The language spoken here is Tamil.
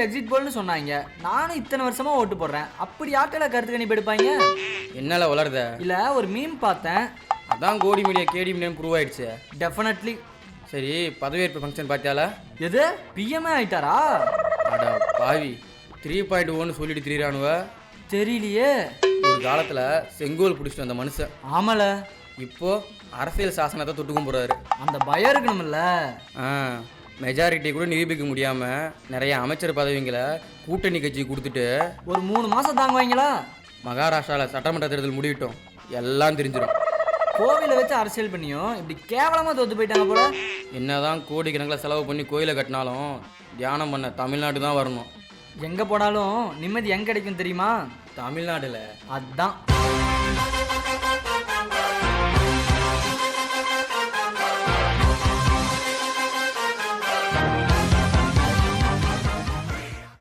எக்ஸிட் போல்னு சொன்னாங்க. நானும் இத்தனை வருஷமா ஓட்டு போடுறேன். அப்படி யார்கிட்ட கருத்து கணிப்பு எடுப்பாங்க? என்னால வளருத இல்ல ஒரு மீம் பார்த்தேன். அதான் கோடி மீடியா கேடி மீடியம் ப்ரூவ் ஆயிடுச்சு. டெஃபினெட்லி. சரி, பதவியேற்பு ஃபங்க்ஷன் பார்த்தியால? எது பிஎம்ஏ ஆயிட்டாரா? அட பாவி, 3.1 சொல்லிட்டு திரியிறானுவ. தெரியலையே. ஒரு காலத்துல செங்கோல் பிடிச்சிட்டு வந்த மனுஷன் ஆமல இப்போ அரசியல் சாசனத்தை தொட்டுக்கும் போறாரு. அந்த பயம் இருக்கணும்ல. மெஜாரிட்டி கூட நிரூபிக்க முடியாம நிறைய அமைச்சர் பதவிங்களை கூட்டணி கட்சி கொடுத்துட்டு ஒரு 3 மாசம் தாங்குவாங்களா? மகாராஷ்டிரால சட்டமன்ற தேர்தல் முடிவிட்டோம், எல்லாம் தெரிஞ்சிடும். கோவிலை வச்சு அரசியல் பண்ணியும் இப்படி கேவலமா தோத்து போயிட்டாங்க போல. என்னதான் கோடிக்கணக்கில் செலவு பண்ணி கோயிலை கட்டினாலும் தியானம் பண்ண தமிழ்நாடு தான் வரணும். எங்க போனாலும் நிம்மதி எங்க கிடைக்கும் தெரியுமா? தமிழ்நாடுல அதான்.